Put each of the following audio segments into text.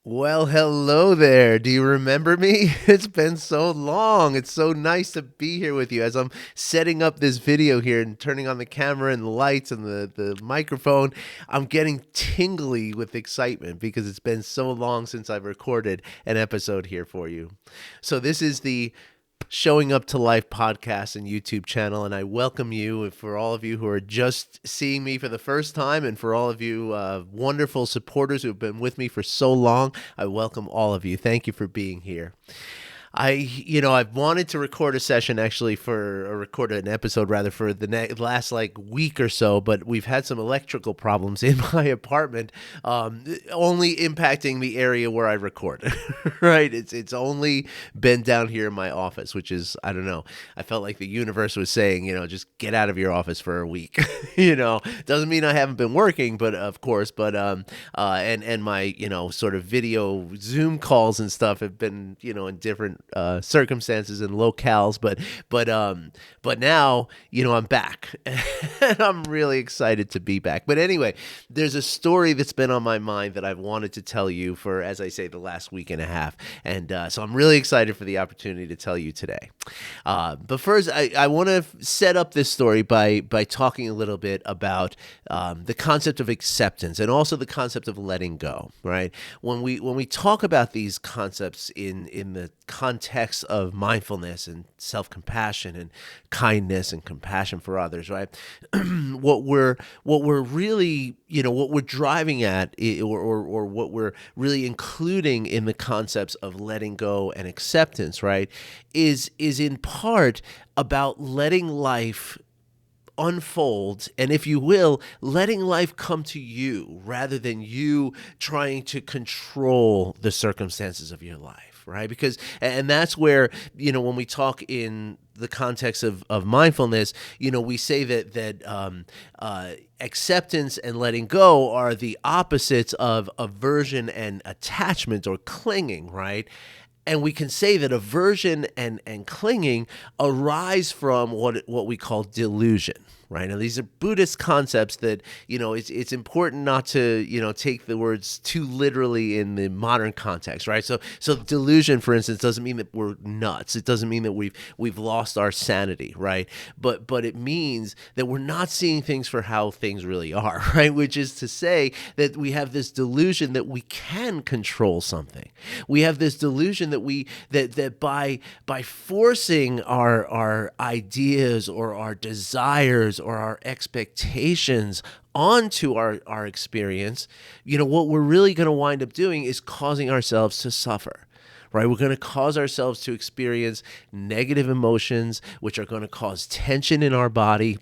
Well, hello there. Do you remember me? It's been so long. It's so nice to be here with you as I'm setting up this video here and turning on the camera and the lights and the microphone. I'm getting tingly with excitement because it's been so long since I've recorded an episode here for you. So, this is the Showing Up to Life podcast and YouTube channel, and I welcome you for all of you who are just seeing me for the first time, and for all of you wonderful supporters who have been with me for so long. I welcome all of you. Thank you for being here. I've wanted to record a session actually or record an episode rather for the last like week or so, but we've had some electrical problems in my apartment, only impacting the area where I record. Right? It's only been down here in my office, which is, I don't know. I felt like the universe was saying, just get out of your office for a week. Doesn't mean I haven't been working, but of course, and my sort of video Zoom calls and stuff have been in different circumstances and locales, but now I'm back, and I'm really excited to be back. But anyway, there's a story that's been on my mind that I've wanted to tell you for, as I say, the last week and a half, and so I'm really excited for the opportunity to tell you today. But first, I want to set up this story by talking a little bit about the concept of acceptance and also the concept of letting go. Right? When we talk about these concepts in the context of mindfulness and self-compassion and kindness and compassion for others, right? what we're really, what we're driving at, or what we're really including in the concepts of letting go and acceptance, right, is in part about letting life unfold, and if you will, letting life come to you rather than you trying to control the circumstances of your life, right? Because, and that's where, when we talk in the context of mindfulness, we say that acceptance and letting go are the opposites of aversion and attachment or clinging, right? And we can say that aversion and clinging arise from what we call delusion, right? Now, these are Buddhist concepts that, it's important not to, take the words too literally in the modern context, right? So delusion, for instance, doesn't mean that we're nuts. It doesn't mean that we've lost our sanity, right? But it means that we're not seeing things for how things really are, right? Which is to say that we have this delusion that we can control something. We have this delusion that by forcing our ideas or our desires or our expectations onto our experience, what we're really going to wind up doing is causing ourselves to suffer. Right? We're going to cause ourselves to experience negative emotions, which are going to cause tension in our body.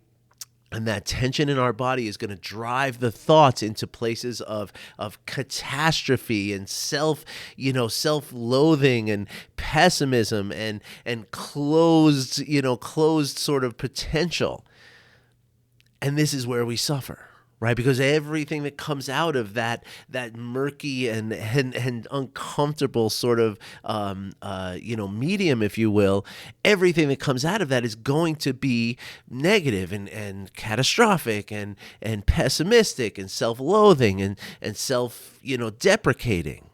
And that tension in our body is going to drive the thoughts into places of catastrophe and self-loathing and pessimism and closed sort of potential. And this is where we suffer, right? Because everything that comes out of that murky and uncomfortable sort of medium, if you will, everything that comes out of that is going to be negative and catastrophic and pessimistic and self-loathing and deprecating.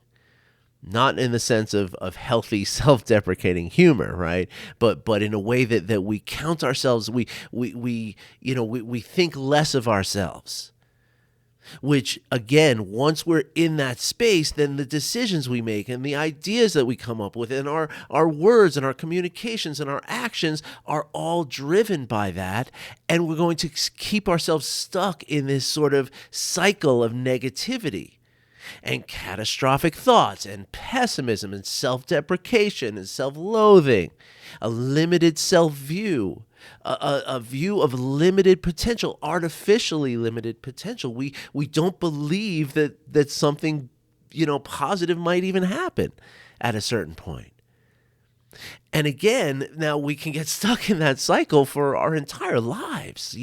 Not in the sense of healthy self-deprecating humor, right? But in a way that we count ourselves, we think less of ourselves. Which, again, once we're in that space, then the decisions we make and the ideas that we come up with and our words and our communications and our actions are all driven by that. And we're going to keep ourselves stuck in this sort of cycle of negativity and catastrophic thoughts and pessimism and self-deprecation and self-loathing, a limited self-view, a view of limited potential, artificially limited potential. We don't believe that something, positive might even happen at a certain point. And again, now we can get stuck in that cycle for our entire lives.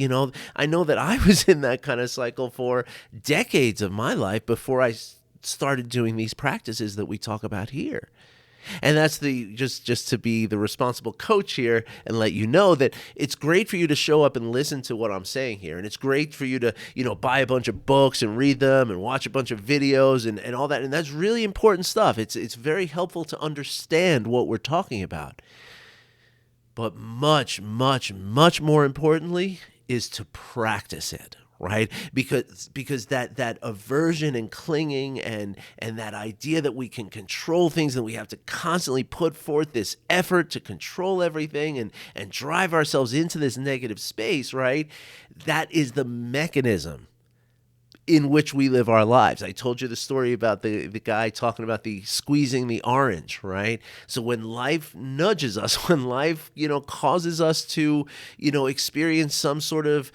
I know that I was in that kind of cycle for decades of my life before I started doing these practices that we talk about here. And that's the just to be the responsible coach here and let you know that it's great for you to show up and listen to what I'm saying here. And it's great for you to, buy a bunch of books and read them and watch a bunch of videos and all that. And that's really important stuff. It's very helpful to understand what we're talking about. But much, much, much more importantly is to practice it. Right? Because that aversion and clinging and that idea that we can control things and we have to constantly put forth this effort to control everything and drive ourselves into this negative space, right? That is the mechanism in which we live our lives. I told you the story about the guy talking about the squeezing the orange, right? So when life nudges us, when life, causes us to, experience some sort of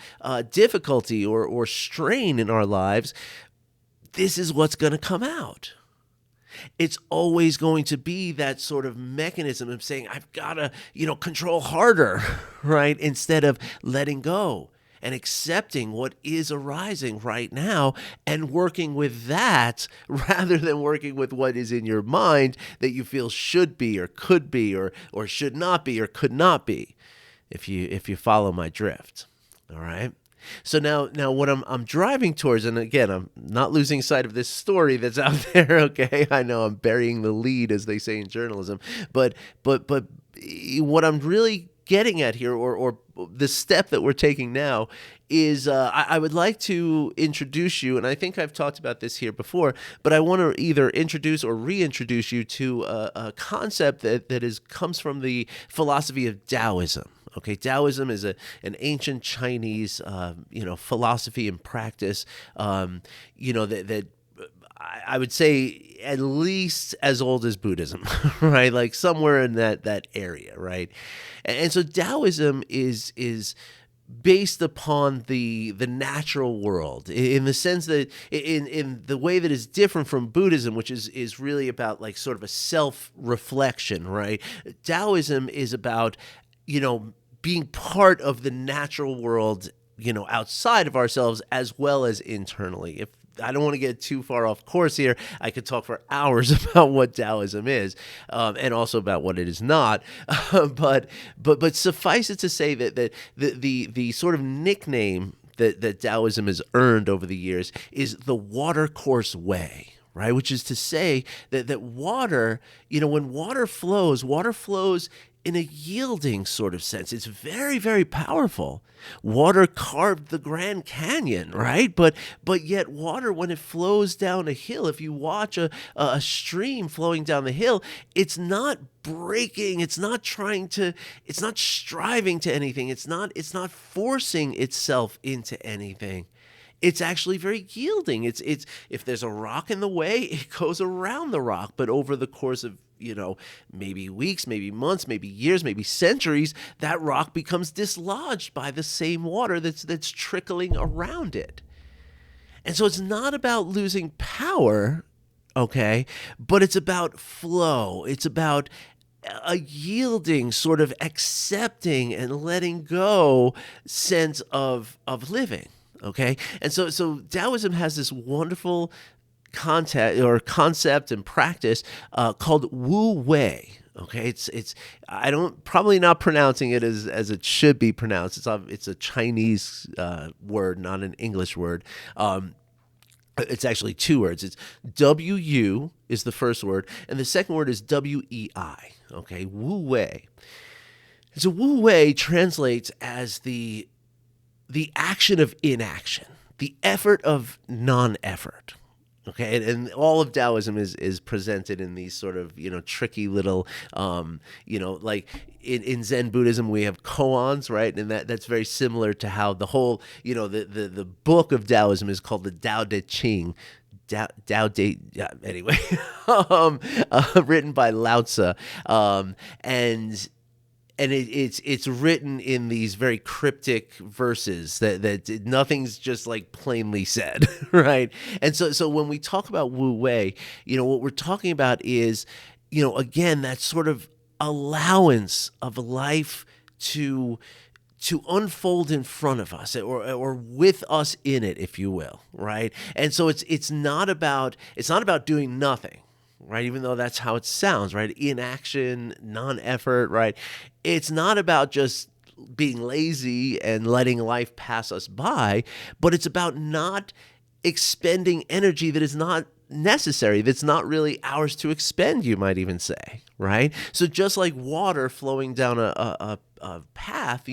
difficulty or strain in our lives, this is what's going to come out. It's always going to be that sort of mechanism of saying, I've got to, control harder, right? Instead of letting go and accepting what is arising right now and working with that rather than working with what is in your mind that you feel should be or could be or should not be or could not be, if you follow my drift. All right. So now what I'm driving towards, and again, I'm not losing sight of this story that's out there. Okay, I know I'm burying the lead, as they say in journalism, but what I'm really getting at here, or the step that we're taking now, is I would like to introduce you, and I think I've talked about this here before, but I want to either introduce or reintroduce you to a concept that comes from the philosophy of Taoism. Okay, Taoism is an ancient Chinese, philosophy and practice, that I would say at least as old as Buddhism, right? Like somewhere in that area, right? And so Taoism is based upon the natural world, in the sense that in the way that is different from Buddhism, which is really about like sort of a self-reflection, right? Taoism is about, being part of the natural world, outside of ourselves as well as internally. If I don't want to get too far off course here, I could talk for hours about what Taoism is, and also about what it is not. But suffice it to say that the sort of nickname that Taoism has earned over the years is the watercourse way. Right, which is to say that water, when water flows in a yielding sort of sense. It's very, very powerful. Water carved the Grand Canyon, right? But yet water, when it flows down a hill, if you watch a stream flowing down the hill, it's not breaking, it's not striving to anything, it's not forcing itself into anything. It's actually very yielding. It's if there's a rock in the way, it goes around the rock. But over the course of, maybe weeks, maybe months, maybe years, maybe centuries, that rock becomes dislodged by the same water that's trickling around it. And so it's not about losing power, okay, but it's about flow. It's about a yielding, sort of accepting and letting go sense of living. Okay, and so Taoism has this wonderful concept and practice called Wu Wei. Okay, it's probably not pronouncing it as it should be pronounced. It's a Chinese word, not an English word. It's actually two words. It's W-U is the first word, and the second word is W-E-I. Okay, Wu Wei. So Wu Wei translates as the action of inaction, the effort of non-effort. Okay, and all of Taoism is presented in these sort of, tricky little, like in Zen Buddhism, we have koans, right? And that's very similar to how the whole, the book of Taoism is called the Tao Te Ching. Anyway, written by Lao Tzu. And it's written in these very cryptic verses that nothing's just like plainly said, right? And so when we talk about Wu Wei, what we're talking about is, again, that sort of allowance of life to unfold in front of us or with us in it, if you will, right? And so it's not about doing nothing. right? Even though that's how it sounds, right? Inaction, non-effort, right? It's not about just being lazy and letting life pass us by, but it's about not expending energy that is not necessary, that's not really ours to expend, you might even say, right? So just like water flowing down a path,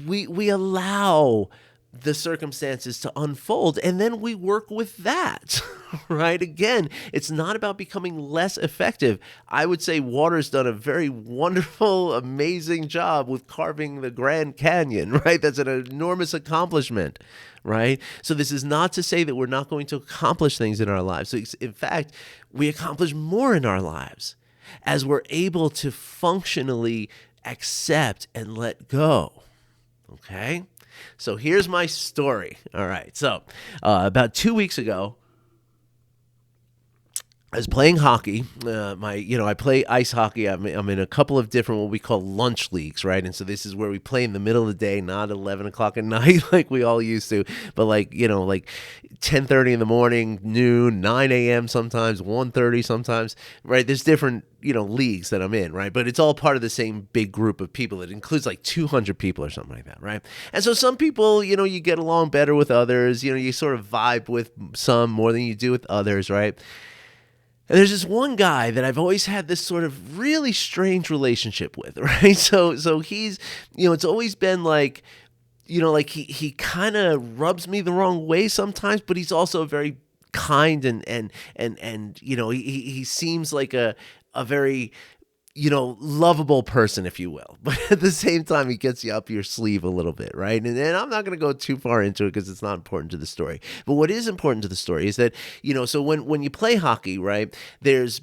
we allow the circumstances to unfold and then we work with that. Right? Again, it's not about becoming less effective. I would say water's done a very wonderful, amazing job with carving the Grand Canyon, right? That's an enormous accomplishment, right? So this is not to say that we're not going to accomplish things in our lives. So in fact, we accomplish more in our lives as we're able to functionally accept and let go. Okay? So here's my story. All right. So about 2 weeks ago, I was playing hockey. I play ice hockey. I'm in a couple of different what we call lunch leagues, right? And so this is where we play in the middle of the day, not 11 o'clock at night like we all used to, but like 10:30 in the morning, noon, 9 a.m. sometimes, 1:30 sometimes, right? There's different leagues that I'm in, right? But it's all part of the same big group of people. It includes like 200 people or something like that, right? And so some people, you get along better with others. You sort of vibe with some more than you do with others, right? And there's this one guy that I've always had this sort of really strange relationship with, right? So he's, it's always been like, like he kind of rubs me the wrong way sometimes, but he's also very kind and he seems like a very lovable person, if you will. But at the same time, he gets you up your sleeve a little bit, right? And I'm not going to go too far into it because it's not important to the story. But what is important to the story is that, so when you play hockey, right, there's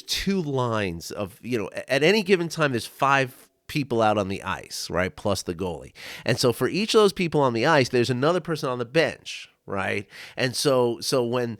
two lines of, at any given time, there's 5 people out on the ice, right, plus the goalie. And so for each of those people on the ice, there's another person on the bench, right? And so when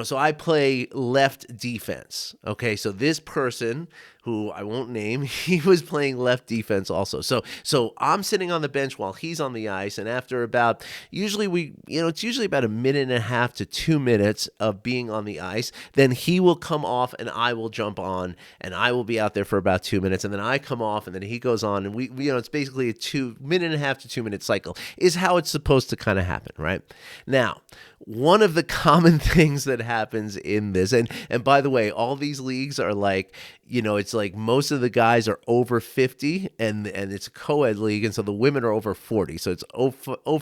so I play left defense. Okay, so this person who I won't name, he was playing left defense also. So I'm sitting on the bench while he's on the ice, and after about it's usually about a minute and a half to 2 minutes of being on the ice, then he will come off and I will jump on, and I will be out there for about 2 minutes, and then I come off, and then he goes on, and we it's basically a 1.5 to 2 minute cycle is how it's supposed to kind of happen, right? Now, one of the common things that happens in this, and by the way, all these leagues are like, it's like most of the guys are over 50 and it's a co-ed league. And so the women are over 40. So it's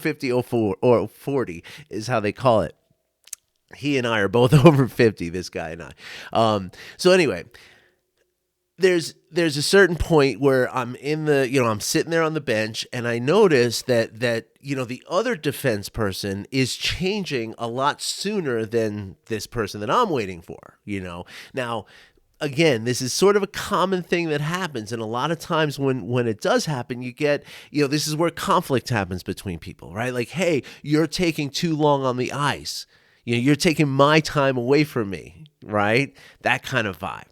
50, 04 or 40 is how they call it. He and I are both over 50, this guy and I. So anyway, there's a certain point where I'm in the, I'm sitting there on the bench and I notice that the other defense person is changing a lot sooner than this person that I'm waiting for, Now, again, this is sort of a common thing that happens. And a lot of times when it does happen, you get, this is where conflict happens between people, right? Like, hey, you're taking too long on the ice. You're taking my time away from me, right? That kind of vibe.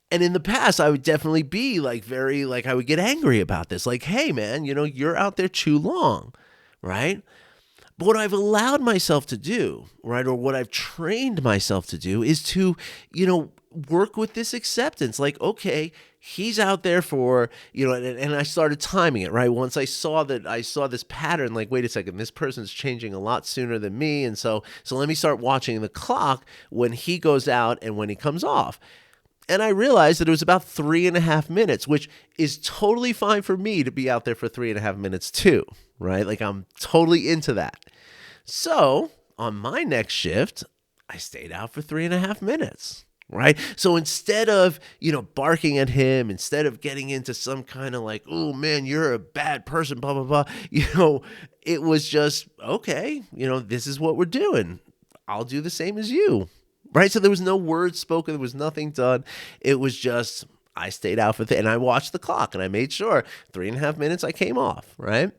And in the past, I would definitely be I would get angry about this. Like, hey, man, you're out there too long, right? But what I've allowed myself to do, right, or what I've trained myself to do is to, work with this acceptance. Like, okay, he's out there for, and I started timing it, right? Once I saw this pattern, like, wait a second, this person's changing a lot sooner than me. And so let me start watching the clock when he goes out and when he comes off. And I realized that it was about 3.5 minutes, which is totally fine for me to be out there for 3.5 minutes too, right? Like, I'm totally into that. So on my next shift, I stayed out for 3.5 minutes, right? So instead of, barking at him, instead of getting into some kind of like, oh man, you're a bad person, blah, blah, blah, it was just, okay, this is what we're doing. I'll do the same as you. Right, so there was no words spoken. There was nothing done. It was just I stayed out for and I watched the clock and I made sure 3.5 minutes I came off. Right,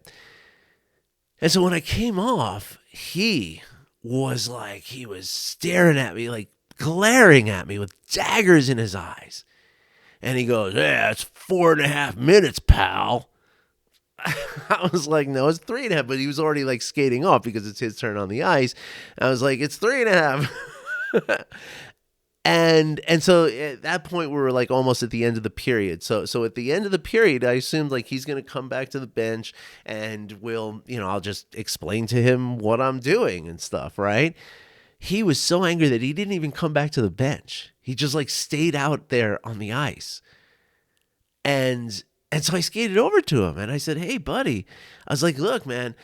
and so when I came off, he was staring at me, like glaring at me with daggers in his eyes, and he goes, "Yeah, it's 4.5 minutes, pal." I was like, no, it's 3.5, but he was already like skating off because it's his turn on the ice. I was like, it's 3.5. And so at that point we were like almost at the end of the period. So at the end of the period, I assumed like he's going to come back to the bench and I'll just explain to him what I'm doing and stuff, right? He was so angry that he didn't even come back to the bench. He just like stayed out there on the ice. And so I skated over to him and I said, "Hey, buddy," I was like, "Look, man,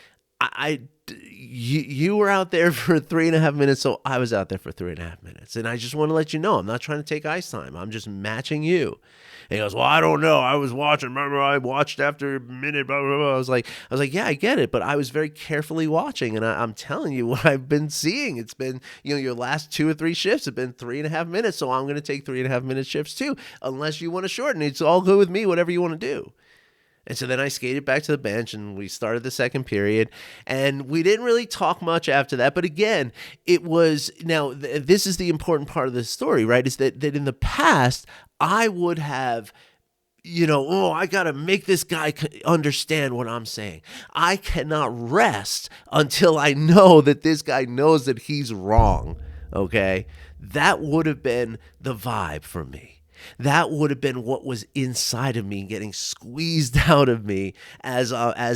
you were out there for 3.5 minutes, so I was out there for 3.5 minutes, and I just want to let you know I'm not trying to take ice time. I'm just matching you." And he goes, "Well, I don't know. I was watching. Remember, I watched after a minute." Blah, blah, blah. I was like, "Yeah, I get it, but I was very carefully watching, and I'm telling you what I've been seeing. It's been, your last 2 or 3 shifts have been 3.5 minutes, so I'm going to take 3.5 minute shifts too, unless you want to shorten. It's all good with me. Whatever you want to do." And so then I skated back to the bench and we started the second period, and we didn't really talk much after that. But again, it was now this is the important part of the story, right? Is that in the past I would have, oh, I got to make this guy understand what I'm saying. I cannot rest until I know that this guy knows that he's wrong. Okay. That would have been the vibe for me. That would have been what was inside of me getting squeezed out of me as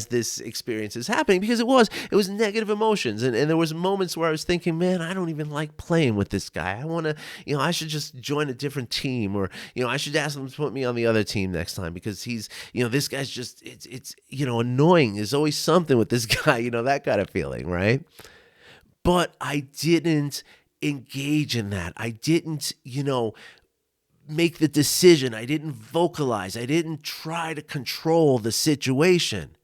this experience is happening, because it was negative emotions. And there was moments where I was thinking, man, I don't even like playing with this guy. I want to, I should just join a different team, or, I should ask him to put me on the other team next time, because he's, this guy's just, it's annoying. There's always something with this guy, that kind of feeling, right? But I didn't engage in that. I didn't, make the decision. I didn't vocalize. I didn't try to control the situation.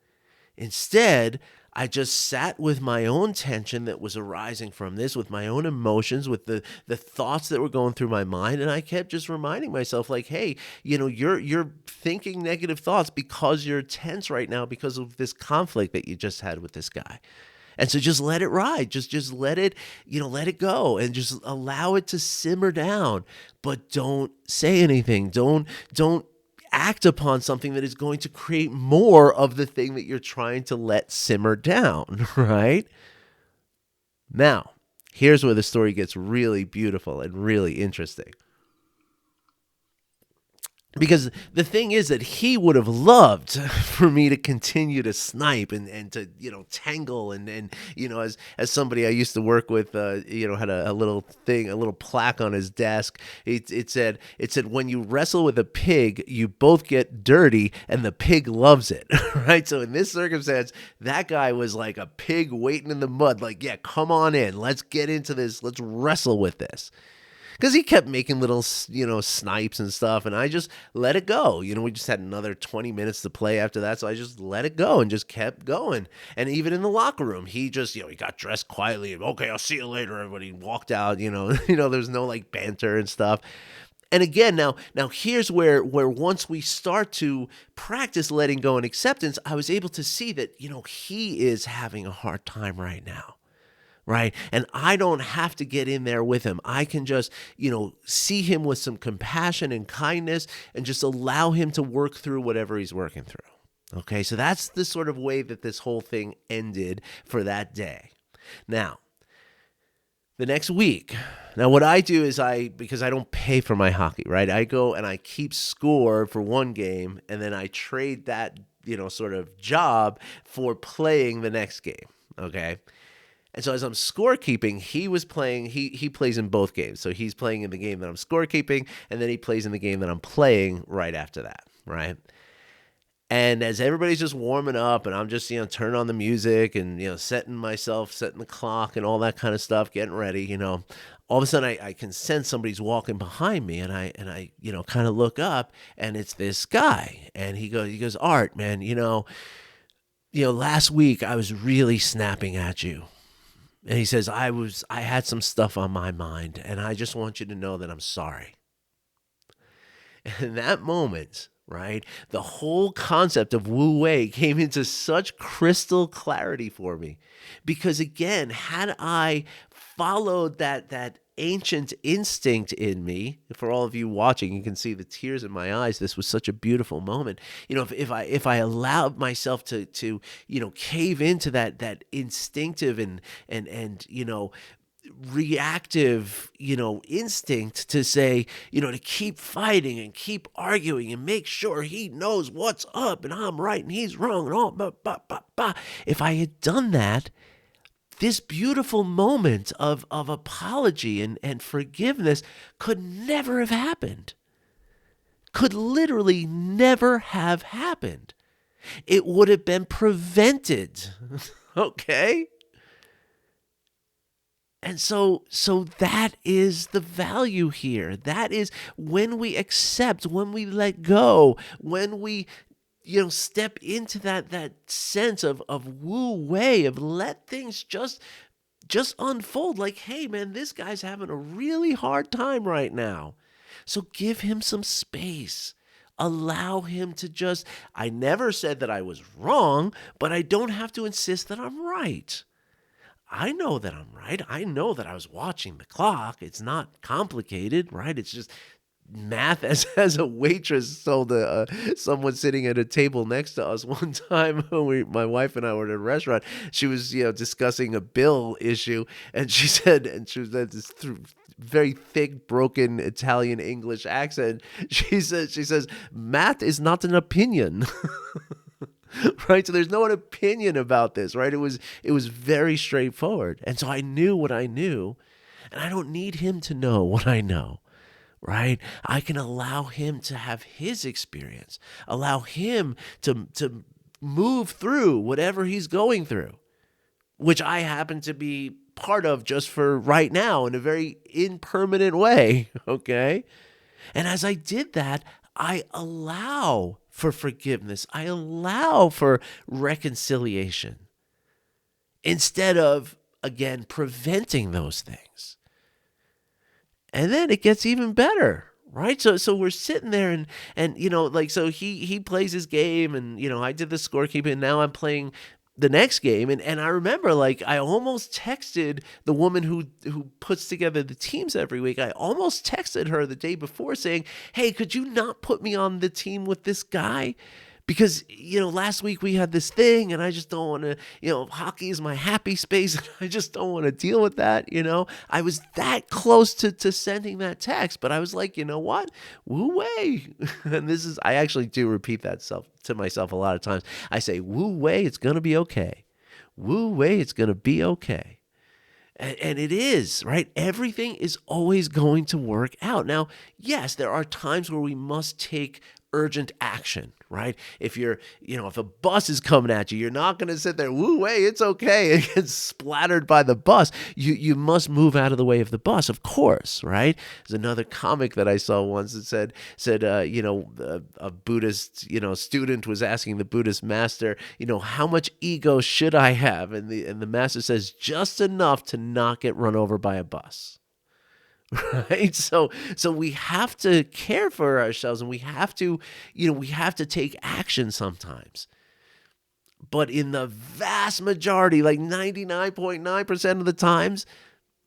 Instead, I just sat with my own tension that was arising from this, with my own emotions, with the thoughts that were going through my mind, and I kept just reminding myself, like, hey, you're thinking negative thoughts because you're tense right now because of this conflict that you just had with this guy. And so just let it ride. Just let it, let it go, and just allow it to simmer down. But don't say anything. Don't act upon something that is going to create more of the thing that you're trying to let simmer down, right? Now, here's where the story gets really beautiful and really interesting. Because the thing is that he would have loved for me to continue to snipe and to, tangle and as somebody I used to work with, had a little thing, a little plaque on his desk. It said, when you wrestle with a pig, you both get dirty and the pig loves it, right? So in this circumstance, that guy was like a pig waiting in the mud. Like, yeah, come on in. Let's get into this. Let's wrestle with this. Because he kept making little, snipes and stuff, and I just let it go. We just had another 20 minutes to play after that, so I just let it go and just kept going. And even in the locker room, he just, he got dressed quietly. Okay, I'll see you later, everybody. Walked out, there's no like banter and stuff. And again, now here's where once we start to practice letting go and acceptance, I was able to see that, he is having a hard time right now. Right. And I don't have to get in there with him. I can just, see him with some compassion and kindness and just allow him to work through whatever he's working through. Okay. So that's the sort of way that this whole thing ended for that day. Now, the next week, what I do is because I don't pay for my hockey, right? I go and I keep score for one game, and then I trade that, sort of job for playing the next game. Okay. And so as I'm scorekeeping, he was playing, he plays in both games. So he's playing in the game that I'm scorekeeping, and then he plays in the game that I'm playing right after that, right? And as everybody's just warming up and I'm just, turning on the music and, setting the clock and all that kind of stuff, getting ready, all of a sudden I can sense somebody's walking behind me, and I kind of look up, and it's this guy. And he goes, "Art, man, last week I was really snapping at you." And he says, I had some stuff on my mind, and I just want you to know that I'm sorry. And in that moment, right, the whole concept of Wu Wei came into such crystal clarity for me. Because again, had I followed that ancient instinct in me, for all of you watching, you can see the tears in my eyes. This was such a beautiful moment. If I allowed myself to cave into that instinctive and reactive, instinct to say, to keep fighting and keep arguing and make sure he knows what's up and I'm right and he's wrong and all, If I had done that, this beautiful moment of apology and forgiveness could never have happened. Could literally never have happened. It would have been prevented. Okay? And so that is the value here. That is when we accept, when we let go, when we step into that sense of wu wei, of let things just unfold. Like, hey man, this guy's having a really hard time right now. So give him some space. Allow him to just, I never said that I was wrong, but I don't have to insist that I'm right. I know that I'm right. I know that I was watching the clock. It's not complicated, right? It's just math. As a waitress told someone sitting at a table next to us one time when my wife and I were at a restaurant. She was discussing a bill issue, and she said this very thick, broken Italian English accent. She says, math is not an opinion. Right? So there's no opinion about this, right? It was very straightforward. And so I knew what I knew, and I don't need him to know what I know, right? I can allow him to have his experience, allow him to move through whatever he's going through, which I happen to be part of just for right now in a very impermanent way, okay? And as I did that, I allow for forgiveness. I allow for reconciliation instead of, again, preventing those things. And then it gets even better, right? So we're sitting there and so he plays his game and, I did the scorekeeping and now I'm playing the next game. And I remember I almost texted the woman who puts together the teams every week. I almost texted her the day before saying, hey, could you not put me on the team with this guy? Because, last week we had this thing and I just don't want to, hockey is my happy space. And I just don't want to deal with that. I was that close to sending that text, but I was like, you know what? Woo wei. And I actually do repeat that to myself a lot of times. I say, woo wei, it's going to be okay. Woo wei, it's going to be okay. And it is, right? Everything is always going to work out. Now, yes, there are times where we must take urgent action, right? If if a bus is coming at you, you're not going to sit there, woo, hey, it's okay, and get splattered by the bus. You must move out of the way of the bus, of course, right? There's another comic that I saw once that said a Buddhist, student was asking the Buddhist master, how much ego should I have? And the master says, just enough to not get run over by a bus. Right. So we have to care for ourselves and we have to take action sometimes. But in the vast majority, like 99.9% of the times,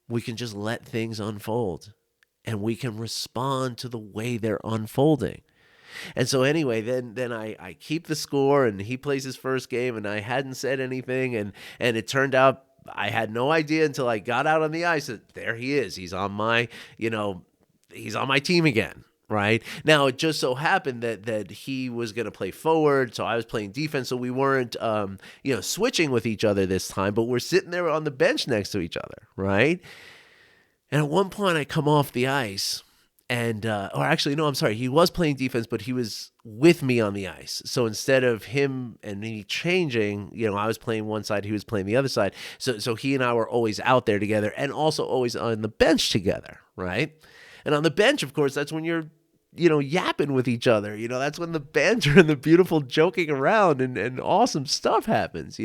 we can just let things unfold and we can respond to the way they're unfolding. And so anyway, then I keep the score and he plays his first game and I hadn't said anything and it turned out I had no idea until I got out on the ice that there he is. He's on my team again, right? Now, it just so happened that he was going to play forward, so I was playing defense, so we weren't, switching with each other this time, but we're sitting there on the bench next to each other, right? And at one point, I come off the ice, and, he was playing defense, but he was with me on the ice. So instead of him and me changing, I was playing one side, he was playing the other side. So he and I were always out there together and also always on the bench together, right? And on the bench, of course, that's when you're, yapping with each other. That's when the banter and the beautiful joking around and awesome stuff happens,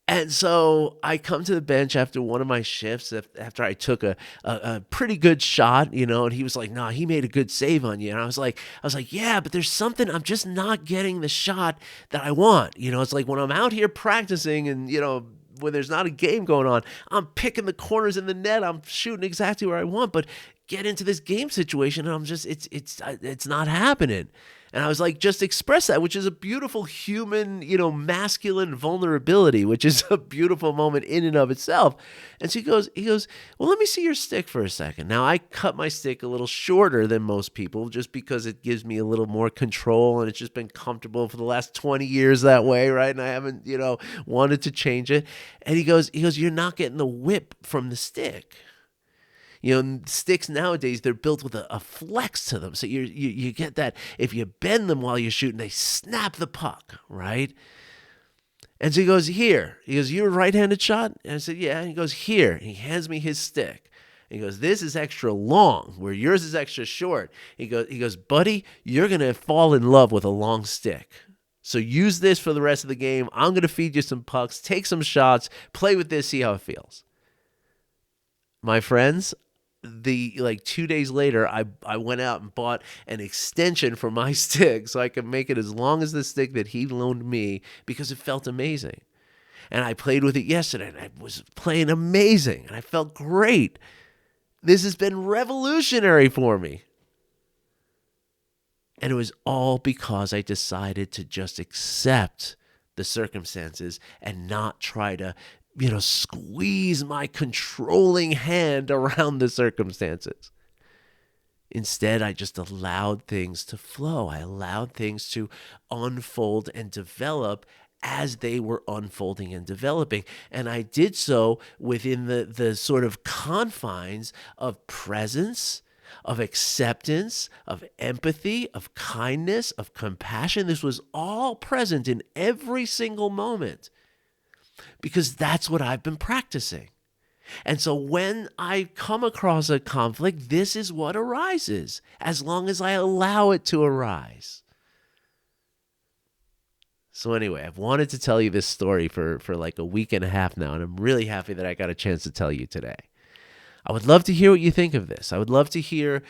And so I come to the bench after one of my shifts, after I took a pretty good shot, and he was like, "Nah, he made a good save on you." And I was like, "Yeah, but there's something, I'm just not getting the shot that I want." It's like when I'm out here practicing and, when there's not a game going on, I'm picking the corners in the net, I'm shooting exactly where I want, but get into this game situation, and I'm just it's not happening. And I was like, just express that, which is a beautiful human, masculine vulnerability, which is a beautiful moment in and of itself. And so he goes, well, let me see your stick for a second. Now, I cut my stick a little shorter than most people just because it gives me a little more control, and it's just been comfortable for the last 20 years that way, right? And I haven't, wanted to change it. And he goes, you're not getting the whip from the stick. Sticks nowadays, they're built with a flex to them. So you get that if you bend them while you're shooting, they snap the puck, right? And so he goes, here. He goes, you're a right-handed shot? And I said, yeah. And he goes, here. And he hands me his stick. And he goes, this is extra long, where yours is extra short. He goes, buddy, you're going to fall in love with a long stick. So use this for the rest of the game. I'm going to feed you some pucks, take some shots, play with this, see how it feels. My friends, 2 days later, I went out and bought an extension for my stick so I could make it as long as the stick that he loaned me, because it felt amazing. And I played with it yesterday, and I was playing amazing, and I felt great. This has been revolutionary for me. And it was all because I decided to just accept the circumstances and not try to squeeze my controlling hand around the circumstances. Instead, I just allowed things to flow. I allowed things to unfold and develop as they were unfolding and developing. And I did so within the sort of confines of presence, of acceptance, of empathy, of kindness, of compassion. This was all present in every single moment, because that's what I've been practicing. And so when I come across a conflict, this is what arises, as long as I allow it to arise. So anyway, I've wanted to tell you this story for like a week and a half now, and I'm really happy that I got a chance to tell you today. I would love to hear what you think of this. I would love to hear,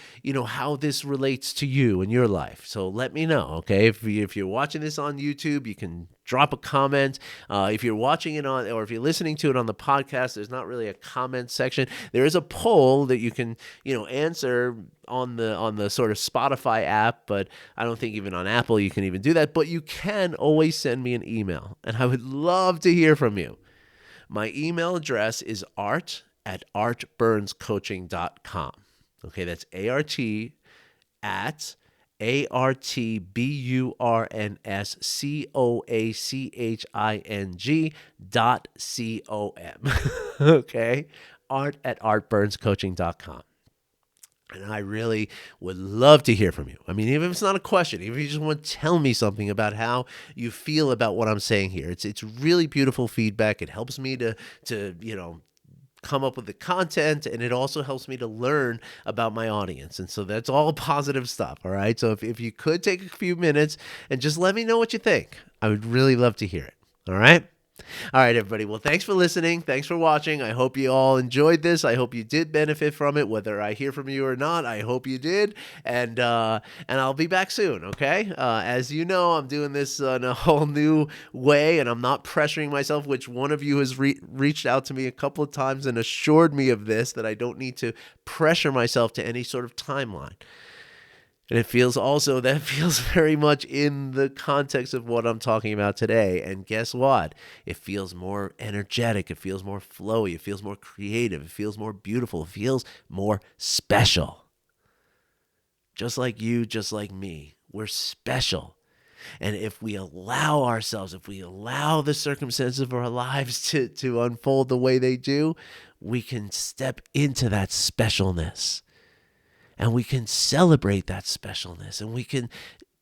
how this relates to you and your life. So let me know, okay? If you're watching this on YouTube, you can drop a comment. If you're watching it or if you're listening to it on the podcast, there's not really a comment section. There is a poll that you can, answer on the sort of Spotify app, but I don't think even on Apple you can even do that. But you can always send me an email, and I would love to hear from you. My email address is art@artburnscoaching.com. Okay, that's ART@ARTBURNSCOACHING.com. Okay, art@artburnscoaching.com. And I really would love to hear from you. I mean, even if it's not a question, even if you just want to tell me something about how you feel about what I'm saying here, it's really beautiful feedback. It helps me to come up with the content, and it also helps me to learn about my audience. And so that's all positive stuff. All right. So if you could take a few minutes and just let me know what you think, I would really love to hear it. All right. All right, everybody. Well, thanks for listening. Thanks for watching. I hope you all enjoyed this. I hope you did benefit from it, whether I hear from you or not. I hope you did. And I'll be back soon, okay? As you know, I'm doing this in a whole new way, and I'm not pressuring myself, which one of you has reached out to me a couple of times and assured me of this, that I don't need to pressure myself to any sort of timeline. And it feels very much in the context of what I'm talking about today. And guess what? It feels more energetic. It feels more flowy. It feels more creative. It feels more beautiful. It feels more special. Just like you, just like me, we're special. And if we allow ourselves, if we allow the circumstances of our lives to unfold the way they do, we can step into that specialness. And we can celebrate that specialness, and we can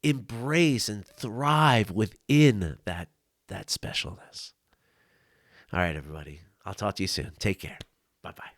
embrace and thrive within that specialness. All right, everybody. I'll talk to you soon. Take care. Bye-bye.